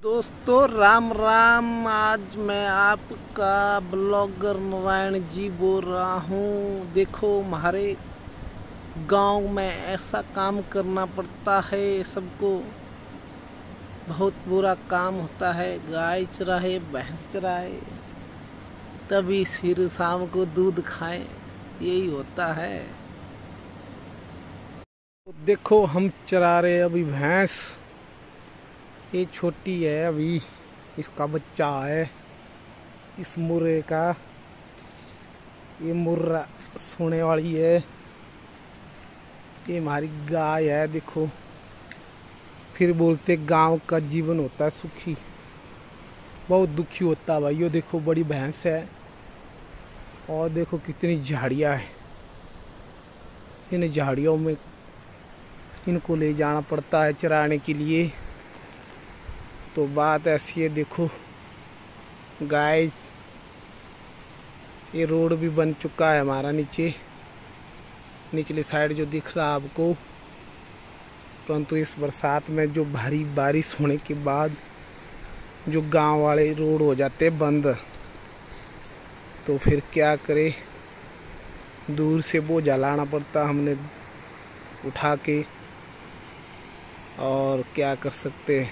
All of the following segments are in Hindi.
दोस्तों राम राम। आज मैं आपका ब्लॉगर नारायण जी बोल रहा हूँ। देखो हमारे गांव में ऐसा काम करना पड़ता है सबको। बहुत बुरा काम होता है। गाय चराए, भैंस चराए, तभी फिर शाम को दूध खाएं, यही होता है। देखो हम चरा रहे अभी भैंस। ये छोटी है, अभी इसका बच्चा है इस मुर्रे का। ये मुर्रा सोने वाली है। ये हमारी गाय है। देखो फिर बोलते गांव का जीवन होता है सुखी, बहुत दुखी होता है भाई। ये देखो बड़ी भैंस है और देखो कितनी झाड़ियाँ है। इन झाड़ियों में इनको ले जाना पड़ता है चराने के लिए। तो बात ऐसी है, देखो गाय, ये रोड भी बन चुका है हमारा नीचे, निचली साइड जो दिख रहा है आपको। परंतु इस बरसात में जो भारी बारिश होने के बाद जो गांव वाले रोड हो जाते बंद, तो फिर क्या करे, दूर से बोझा लाना पड़ता हमने उठा के। और क्या कर सकते हैं,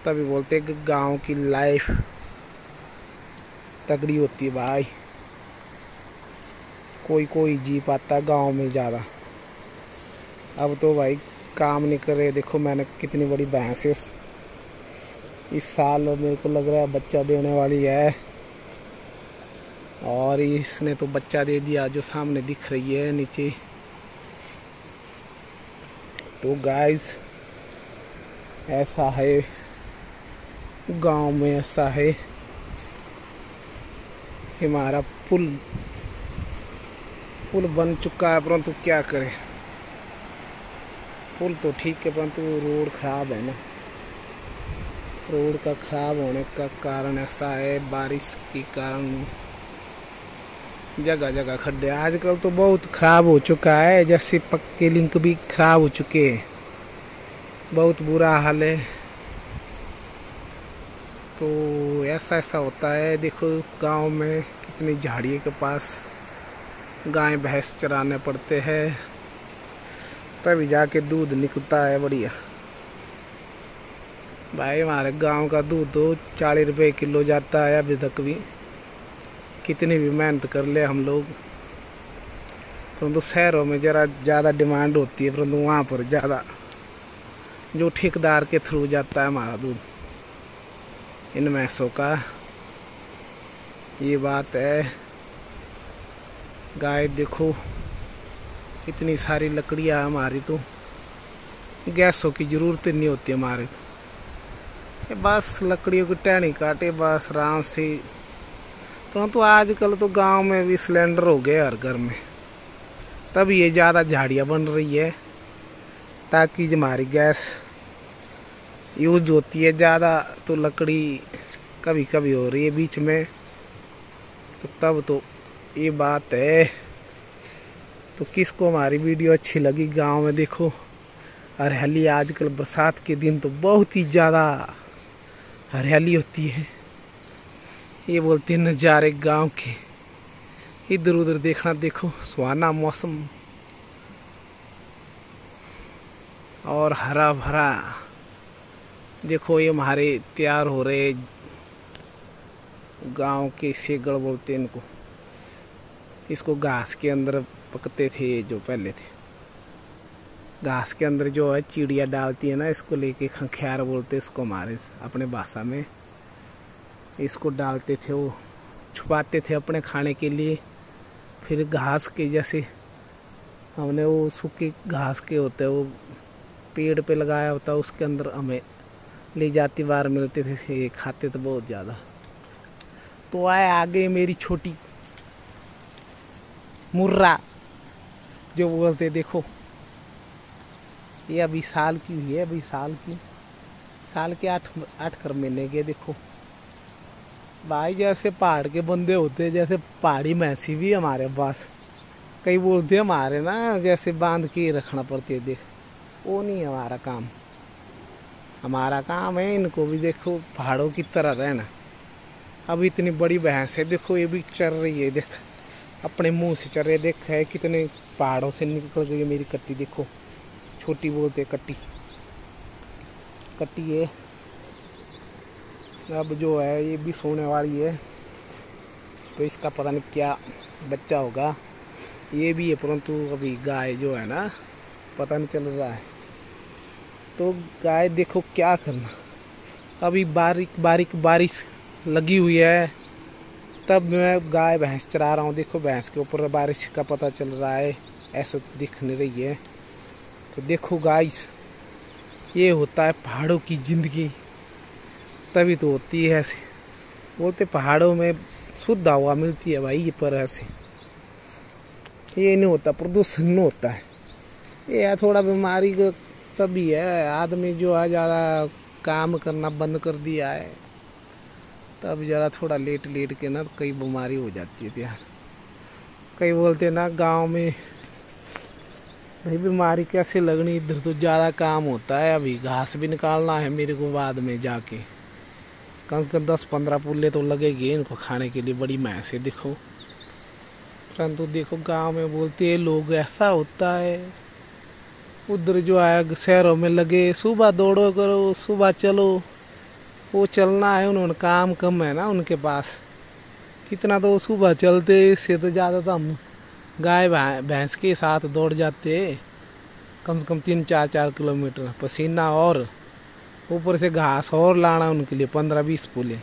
तभी बोलते कि गांव की लाइफ तगड़ी होती है भाई। कोई जी पाता गांव में ज़्यादा। अब तो भाई काम नहीं कर रहे। देखो मैंने कितनी बड़ी भैंस है, इस साल मेरे को लग रहा है बच्चा देने वाली है। और इसने तो बच्चा दे दिया, जो सामने दिख रही है नीचे। तो गाइस ऐसा है, गांव में ऐसा है। हमारा पुल बन चुका है, परंतु क्या करें। पुल तो ठीक है परंतु रोड खराब है ना। रोड का खराब होने का कारण ऐसा है, बारिश के कारण जगह जगह खड्डे। आजकल तो बहुत खराब हो चुका है, जैसे पक्के लिंक भी खराब हो चुके हैं। बहुत बुरा हाल है। तो ऐसा होता है। देखो गांव में कितनी झाड़ियों के पास गाय भैंस चराने पड़ते हैं, तभी जाके दूध निकलता है बढ़िया। भाई हमारे गांव का दूध तो 40 रुपये किलो जाता है अभी तक भी, कितनी भी मेहनत कर ले हम लोग। परंतु शहरों में ज़रा ज़्यादा डिमांड होती है, परंतु वहाँ पर ज़्यादा जो ठेकेदार के थ्रू जाता है हमारा दूध इन भैंसों का। ये बात है। गाय देखो इतनी सारी लकड़ियाँ हमारी, तो गैसों की ज़रूरत नहीं होती हमारे। बस लकड़ियों की टहनी काटे बस आराम से। परंतु आजकल तो गांव में भी सिलेंडर हो गए हर घर में, तभी ये ज़्यादा झाड़ियाँ बन रही है, ताकि हमारी गैस यूज होती है ज़्यादा। तो लकड़ी कभी कभी हो रही है बीच में, तो तब तो ये बात है। तो किसको हमारी वीडियो अच्छी लगी। गांव में देखो हरियाली, आजकल बरसात के दिन तो बहुत ही ज़्यादा हरियाली होती है। ये बोलते हैं नज़ारे गांव के, इधर उधर देखना। देखो सुहाना मौसम और हरा भरा। देखो ये हमारे तैयार हो रहे गांव के सेगड़ बोलते हैं इनको। इसको घास के अंदर पकते थे जो पहले थे। घास के अंदर जो है चिड़िया डालती है ना, इसको लेके खंख्यार बोलते इसको हमारे अपने भाषा में। इसको डालते थे, वो छुपाते थे अपने खाने के लिए। फिर घास के जैसे हमने वो सूखे घास के होते हैं, वो पेड़ पे लगाया होता है, उसके अंदर हमें ले जाती बार मिलते थे। ये खाते थे बहुत ज़्यादा। तो आए आगे मेरी छोटी मुर्रा जो बोलते, देखो ये अभी साल की हुई है, अभी साल के 8 महीने के। देखो भाई जैसे पहाड़ के बंदे होते, जैसे पहाड़ी भैंसी भी हमारे पास। कई बोलते हमारे ना जैसे बांध के रखना पड़ती है, देख वो नहीं है हमारा काम। हमारा काम है इनको भी देखो पहाड़ों की तरह रहना। अब इतनी बड़ी भैंस है देखो, ये भी चर रही है, देख अपने मुंह से चर रही है। देख है कितने पहाड़ों से निकल गई है मेरी कट्टी, देखो छोटी बोलते कट्टी कट्टी है। अब जो है ये भी सोने वाली है, तो इसका पता नहीं क्या बच्चा होगा। ये भी है, परंतु अभी गाय जो है ना पता नहीं चल रहा है। तो गाय देखो क्या करना, अभी बारीक बारीक बारिश लगी हुई है, तब मैं गाय भैंस चरा रहा हूँ। देखो भैंस के ऊपर बारिश का पता चल रहा है, ऐसा दिख नहीं रही है। तो देखो गाइस, ये होता है पहाड़ों की ज़िंदगी, तभी तो होती है ऐसे। बोलते पहाड़ों में शुद्ध हवा मिलती है भाई, ये पर ऐसे ये नहीं होता, प्रदूषण नहीं होता है। ये थोड़ा बीमारी का तभी है, आदमी जो है ज़्यादा काम करना बंद कर दिया है, तब ज़रा थोड़ा लेट लेट के ना कई बीमारी हो जाती है यार। कई बोलते ना गांव में भाई बीमारी कैसे लगनी, इधर तो ज़्यादा काम होता है। अभी घास भी निकालना है मेरे को बाद में जाके, कम से कम 10-15 पुल्ले तो लगेंगे इनको खाने के लिए। बड़ी भैंस है देखो, परंतु देखो गांव में बोलते हैं लोग ऐसा होता है। उधर जो है शहरों में लगे सुबह दौड़ो करो, सुबह चलो, वो चलना है, उन्होंने काम कम है ना उनके पास, कितना तो सुबह चलते, इससे तो ज़्यादा तो हम गाय भैंस के साथ दौड़ जाते, कम से कम 3-4 किलोमीटर पसीना, और ऊपर से घास और लाना उनके लिए 15-20 पुले।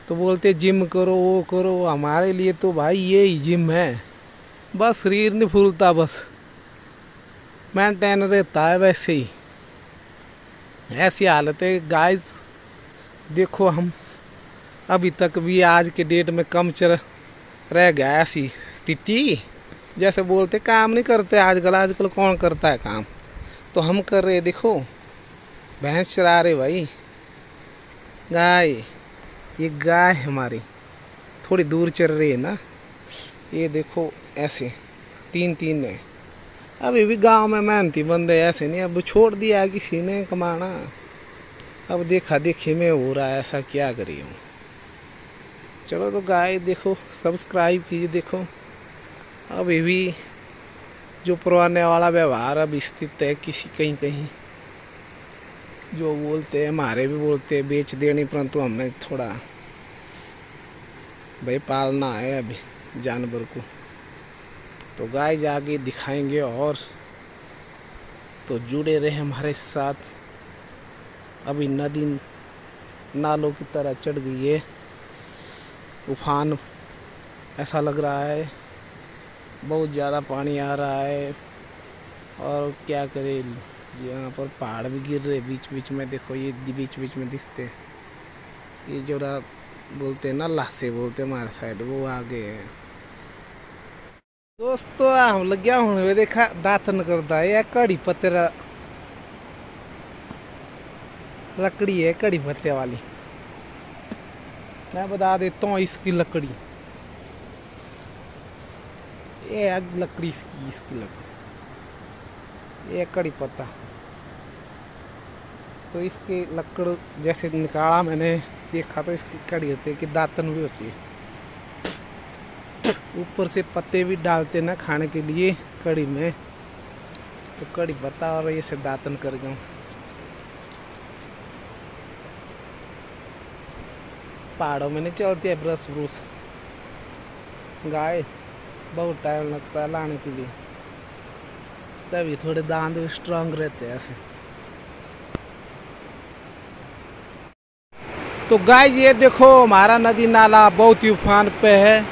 तो बोलते जिम करो वो करो, हमारे लिए तो भाई ये ही जिम है, बस शरीर नहीं फूलता, बस मेंटेन रहता है वैसे ही। ऐसी हालत है गाइस, देखो हम अभी तक भी आज के डेट में कम चर रह गया ऐसी स्थिति। जैसे बोलते काम नहीं करते आजकल, आजकल कौन करता है काम, तो हम कर रहे। देखो भैंस चरा रहे भाई, गाय, ये गाय हमारी थोड़ी दूर चल रही है ना, ये देखो ऐसे 3-3 है। अभी भी गांव में मेहनती बंदे ऐसे नहीं, अब छोड़ दिया किसी ने कमाना, अब देखा देखी में हो रहा है ऐसा, क्या करिए। चलो तो गाय देखो सब्सक्राइब कीजिए। देखो अभी भी जो पुराने वाला व्यवहार अब स्थित है किसी कहीं कहीं, जो बोलते हैं हमारे भी बोलते हैं बेच देनी, परंतु हमें थोड़ा भाई पालना है अभी जानवर को। तो गाय जाके दिखाएंगे, और तो जुड़े रहे हमारे साथ। अभी नदी नालों की तरह चढ़ गई है, उफान ऐसा लग रहा है, बहुत ज़्यादा पानी आ रहा है। और क्या करे, यहाँ पर पहाड़ भी गिर रहे बीच बीच में, देखो ये बीच बीच में दिखते, ये जो बोलते हैं ना लाशे बोलते हैं हमारे साइड, वो आगे है। दोस्तों हम लग गया हूँ, देखा दातन करता है, यह कड़ी पत्ते लकड़ी है, कड़ी पत्ते वाली। मैं बता देता हूँ इसकी लकड़ी, ये लकड़ी इसकी लकड़ी, ये कड़ी पत्ता। तो इसकी लकड़ जैसे निकाला मैंने, देखा तो इसकी कड़ी होती है कि दातन भी होती है। ऊपर से पत्ते भी डालते ना खाने के लिए कड़ी में, तो कड़ी पत्ता और ये से दातन कर गया। पहाड़ों में नहीं चलती है ब्रश ब्रूश, गाय बहुत टाइम लगता है लाने के लिए, तभी थोड़े दांत भी स्ट्रांग रहते हैं ऐसे। तो गाय ये देखो हमारा नदी नाला बहुत ही उफान पे है,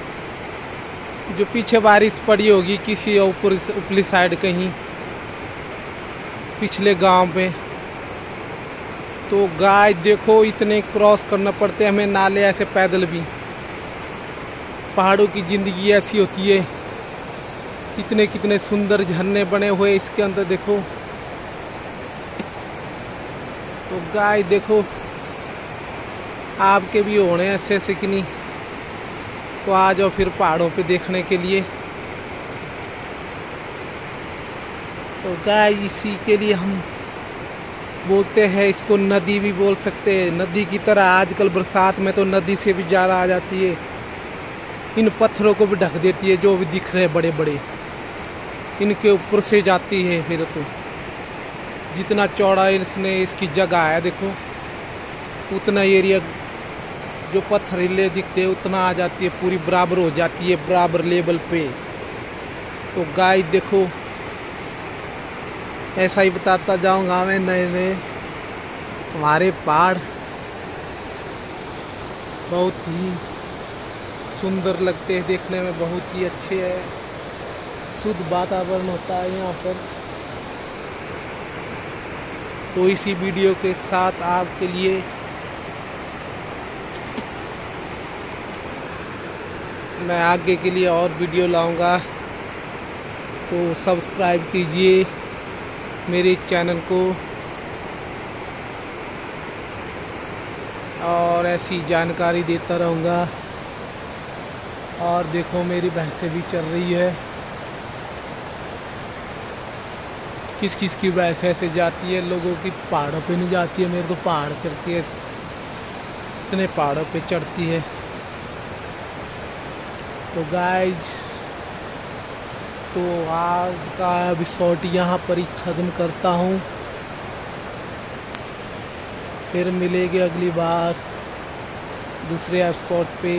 जो पीछे बारिश पड़ी होगी किसी ऊपरी साइड कहीं पिछले गांव में। तो गाय देखो इतने क्रॉस करना पड़ते हैं हमें नाले ऐसे पैदल भी। पहाड़ों की ज़िंदगी ऐसी होती है, कितने कितने सुंदर झरने बने हुए इसके अंदर देखो। तो गाय देखो आपके भी होने ऐसे ऐसे कि नहीं, तो आ जाओ फिर पहाड़ों पे देखने के लिए। तो गाय इसी के लिए हम बोलते हैं इसको, नदी भी बोल सकते हैं। नदी की तरह आजकल बरसात में तो नदी से भी ज़्यादा आ जाती है, इन पत्थरों को भी ढक देती है जो भी दिख रहे बड़े बड़े, इनके ऊपर से जाती है। फिर तो जितना चौड़ा इसने इसकी जगह है देखो, उतना एरिया जो पत्थरीले दिखते हैं उतना आ जाती है, पूरी बराबर हो जाती है, बराबर लेवल पे। तो गाइस देखो, ऐसा ही बताता जाऊंगा मैं, नए नए हमारे पहाड़ बहुत ही सुंदर लगते हैं देखने में, बहुत ही अच्छे है, शुद्ध वातावरण होता है यहाँ पर। तो इसी वीडियो के साथ आपके लिए मैं आगे के लिए और वीडियो लाऊंगा, तो सब्सक्राइब कीजिए मेरे चैनल को, और ऐसी जानकारी देता रहूँगा। और देखो मेरी भैंसें भी चल रही है, किस किस की भैंस ऐसे जाती है, लोगों की पहाड़ों पे नहीं जाती है, मेरे तो पहाड़ चढ़ती है, इतने पहाड़ों पे चढ़ती है। तो गाइज, तो आज का एपिसोड यहाँ पर ही ख़त्म करता हूँ, फिर मिलेंगे अगली बार दूसरे एपिसोड पे।